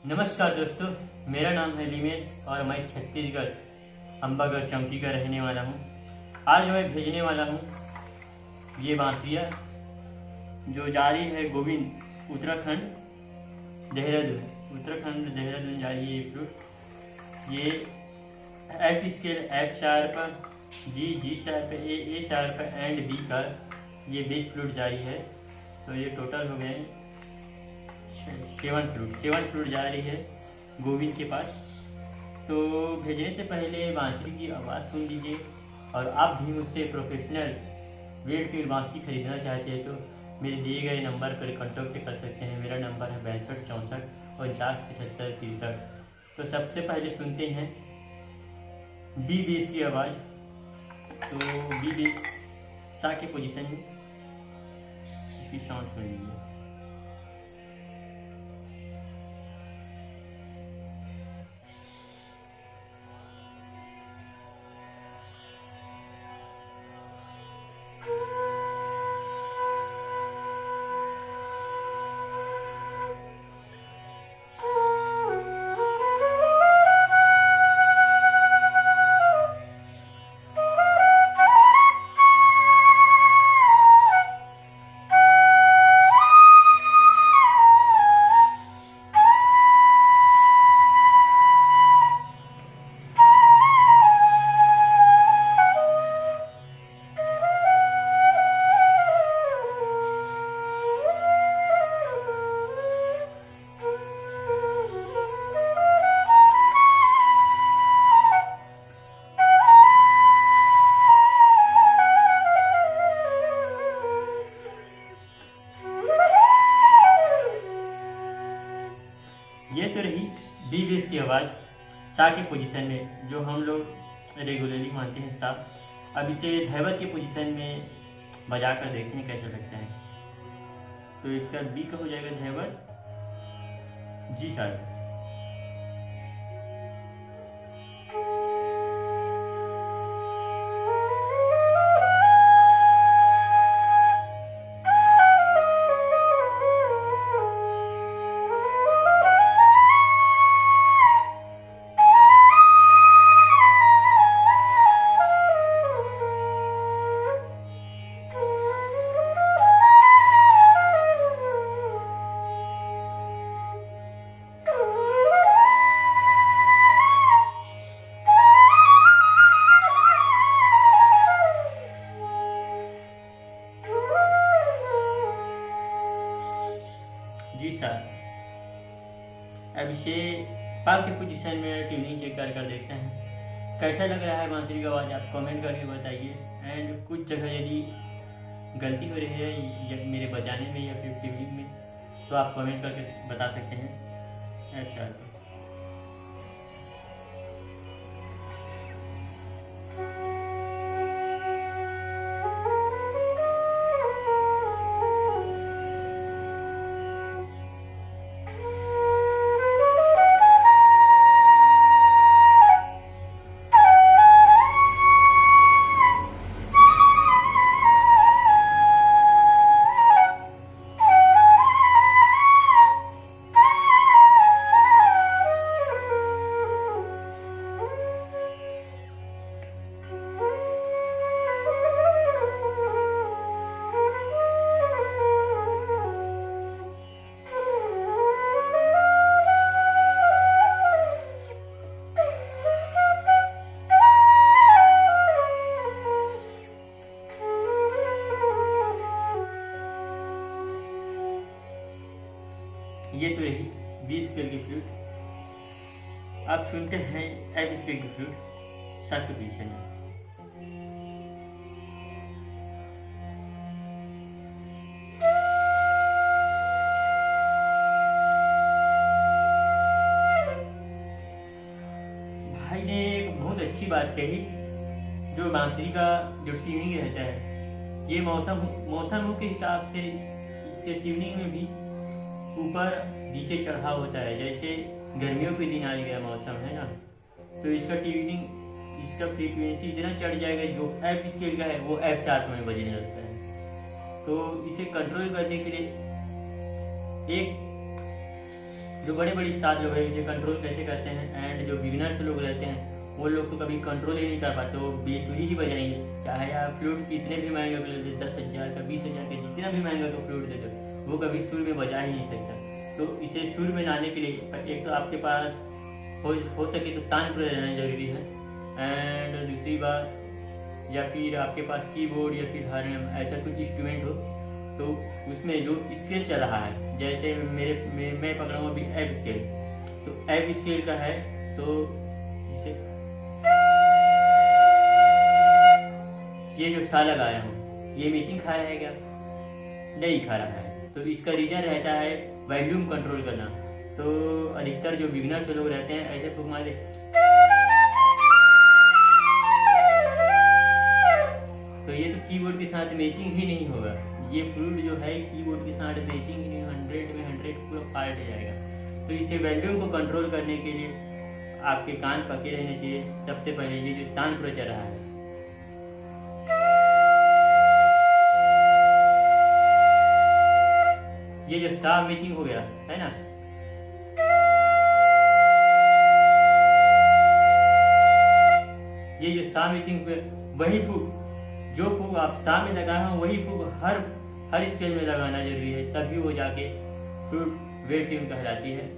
नमस्कार दोस्तों, मेरा नाम है लिमेश और मैं छत्तीसगढ़ अम्बागढ़ चौकी का रहने वाला हूँ। आज मैं भेजने वाला हूँ ये बांसुरिया जो जारी है गोविंद उत्तराखंड देहरादून जारी है। ये फ्लूट ये F scale F sharp G sharp A sharp and B का ये बेस फ्लूट जारी है। तो ये टोटल हो गए 7 फ्लूट जा रही है गोविंद के पास। तो भेजने से पहले बांसुरी की आवाज़ सुन लीजिए। और आप भी मुझसे प्रोफेशनल वेल ट्यून बांसुरी खरीदना चाहते हैं तो मेरे दिए गए नंबर पर कॉन्टैक्ट कर सकते हैं। मेरा नंबर है 62 64 49 75 63। तो सबसे पहले सुनते हैं बी बेस की आवाज़। तो बी बेस सा के पोजीशन में इसकी साउंड सुन लीजिए। ये तो रही बी बेस की आवाज़ सा के पोजीशन में जो हम लोग रेगुलरली मानते हैं सा। अब इसे धैवत के पोजीशन में बजा कर देखते हैं कैसा लगता है। तो इसका बी का हो जाएगा धैवत जी शार्प। जी सर। अब इसे पा के पोजीशन में ट्यूनिंग चेक कर देखते हैं कैसा लग रहा है बांसुरी का आवाज़। आप कमेंट करके बताइए। एंड कुछ जगह यदि गलती हो रही है या मेरे बजाने में या फिर ट्यूनिंग में तो आप कमेंट करके बता सकते हैं। अच्छा ये तो रही 20 स्केल की फ्लूट। अब सुनते हैं एफ स्केल की फ्लूट सा के पोजीशन में। भाई ने एक बहुत अच्छी बात कही जो बांसुरी का जो ट्यूनिंग रहता है ये मौसम के हिसाब से इसके ट्यूनिंग में भी ऊपर नीचे चढ़ाव होता है। जैसे गर्मियों के दिन आ गया मौसम है ना, तो इसका ट्यूनिंग इसका फ्रीक्वेंसी इतना चढ़ जाएगा जो एफ स्केल का है वो एफ शार्प में बजने लगता है। तो इसे कंट्रोल करने के लिए एक जो बड़े बड़े उस्ताद लोग हैं इसे कंट्रोल कैसे करते हैं, एंड जो बिगिनर्स लोग रहते हैं वो लोग तो कभी कंट्रोल ही नहीं कर पाते, वो बेसुरी ही बजाएंगे। चाहे आप फ्लूट कितने भी महंगे ले लो, 10,000 का, 20,000 का, जितना भी महंगा का फ्लूट दे दो, वो कभी सुर में बजा ही नहीं सकता। तो इसे सुर में लाने के लिए एक तो आपके पास हो सके तो तानपुरा रहना जरूरी है, एंड दूसरी बात या फिर आपके पास कीबोर्ड या फिर हारमोनियम ऐसा कुछ इंस्ट्रूमेंट हो तो उसमें जो स्केल चल रहा है, जैसे मैं पकड़ा हूँ अभी एफ स्केल, तो एफ स्केल का है तो इसे ये जो सा लगाया हूँ ये मैचिंग खा रहा है क्या? नहीं खा रहा है। तो इसका रीजन रहता है वॉल्यूम कंट्रोल करना। तो अधिकतर जो बिगिनर्स लोग रहते हैं ऐसे फूक मार दे, तो ये तो कीबोर्ड के साथ मैचिंग ही नहीं होगा। ये फ्लूट जो है कीबोर्ड के साथ मैचिंग ही नहीं, 100 में 100 पूरा फाल्ट हो जाएगा। तो इसे वॉल्यूम को कंट्रोल करने के लिए आपके कान पके रहने चाहिए। सबसे पहले ये जो तानपुरा चल रहा है, ये जो सा मैचिंग हो गया है ना, ये जो सा मैचिंग हुआ, वही फूक जो फूक आप सा में लगाए हो वही फूक हर स्केल में लगाना जरूरी है, तभी वो जाके फ्लूट वेल ट्यून कहलाती है।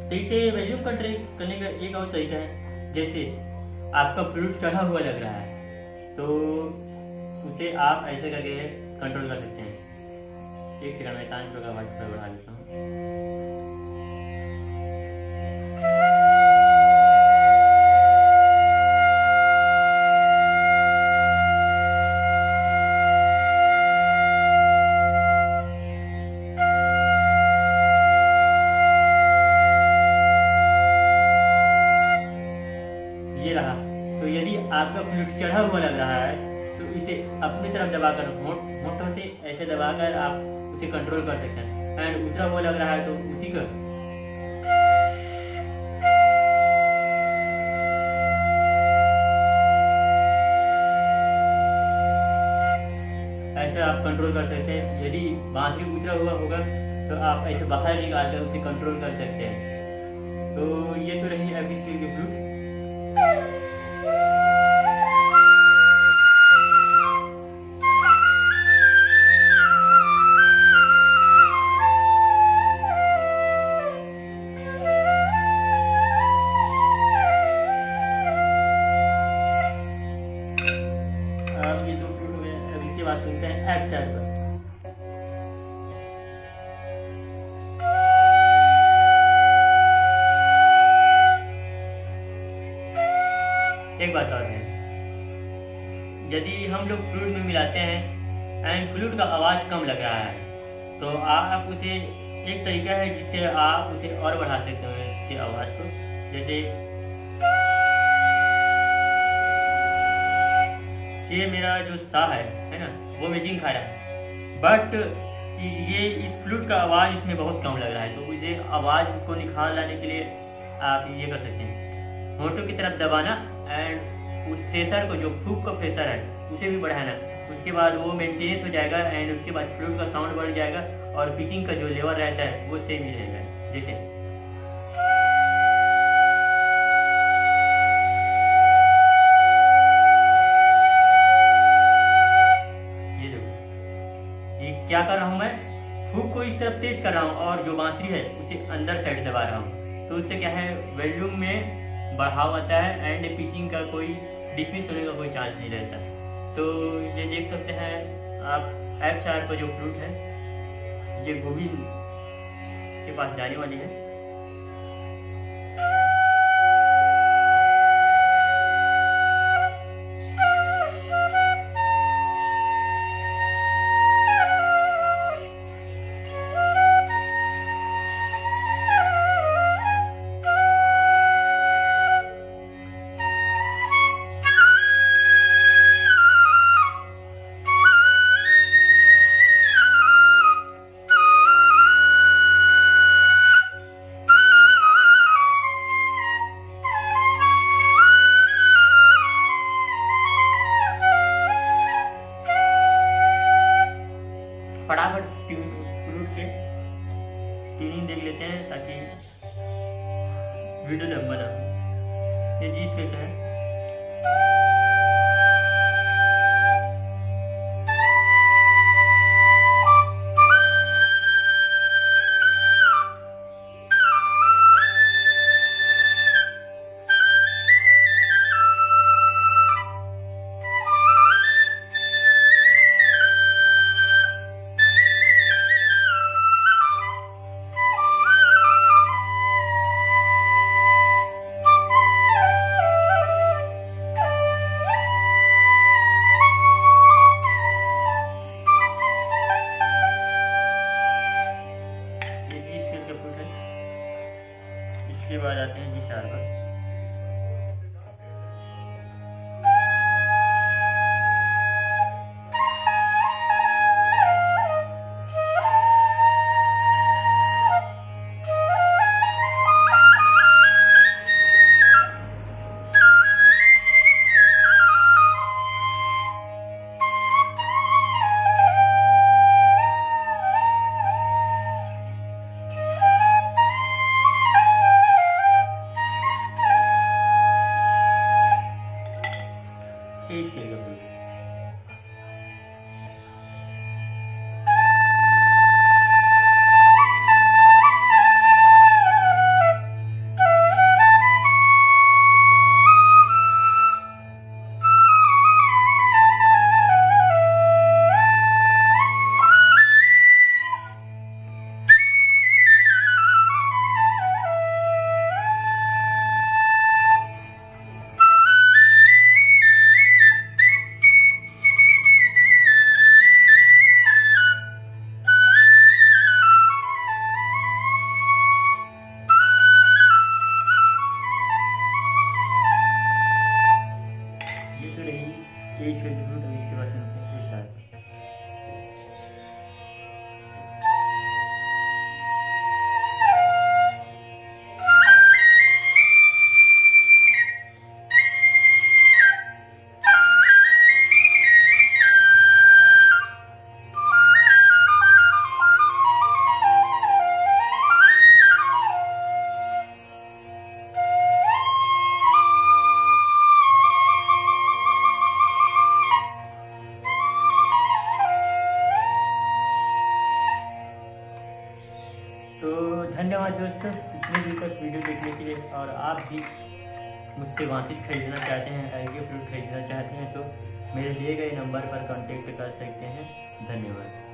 तो इसे वॉल्यूम कंट्रोल करने का एक और तरीका है, जैसे आपका फ्लूट चढ़ा हुआ लग रहा है तो उसे आप ऐसे करके कंट्रोल कर सकते हैं। एक सेकंड में तानपुरा का आवाज थोड़ा बढ़ा लेता हूँ। तो यदि आपका फ्लूट चढ़ा हुआ लग रहा है तो इसे अपनी तरफ दबाकर होंठों से ऐसे दबाकर आप उसे कंट्रोल कर सकते हैं, एंड उतरा हुआ लग रहा है तो उसी का ऐसे आप कंट्रोल कर सकते हैं। यदि बांसुरी उतरा हुआ होगा तो आप ऐसे बाहर निकालकर उसे कंट्रोल कर सकते हैं। तो ये तो रही एफ स्केल की फ्लूट। अब ये दो फ्लूट हो गए, अब इसके बाद सुनते हैं एफ शार्प पर। एक बात और है, यदि हम लोग फ्लूट में मिलाते हैं एंड फ्लूट का आवाज कम लग रहा है तो आप उसे एक तरीका है जिससे आप उसे और बढ़ा सकते हैं इसकी आवाज को। जैसे ये मेरा जो सा है ना, वो मैचिंग खा रहा है, बट ये इस फ्लूट का आवाज इसमें बहुत कम लग रहा है, तो इसे आवाज को निखार लाने के लिए आप ये कर सकते हैं, होंठों की तरफ दबाना एंड उस प्रेशर को, जो फूक का प्रेशर है उसे भी बढ़ाना। उसके बाद वो मेंटेनेंस हो जाएगा एंड उसके बाद फ्लूट का साउंड बढ़ जाएगा और पिचिंग का जो लेवल रहता है वो सेम ही रहेगा। जैसे ये देखो, ये क्या कर रहा हूँ मैं, फूक को इस तरफ तेज कर रहा हूँ और जो बांसुरी है उसे अंदर साइड दबा रहा हूँ, तो उससे क्या है वॉल्यूम में बढ़ाव आता है एंड पिचिंग का कोई डिसमिस होने का कोई चांस नहीं रहता। तो ये देख सकते हैं आप एफ शार्प का जो फ्लूट है ये गोविंद के पास जाने वाली है। फटाफट फ्लूट के ट्यूनिंग देख लेते हैं ताकि वीडियो लंबा ना हो। ये जी स्केल है। इसके बाद आते हैं जी शार्प पर। ए स्केल का फ्लूट। इसके बाद सुनते हैं शार्प। तो धन्यवाद दोस्तों इतने देर तक वीडियो देखने के लिए। और आप भी मुझसे बांसुरी खरीदना चाहते हैं, एलके फ्लूट खरीदना चाहते हैं तो मेरे दिए गए नंबर पर कांटेक्ट कर सकते हैं। धन्यवाद।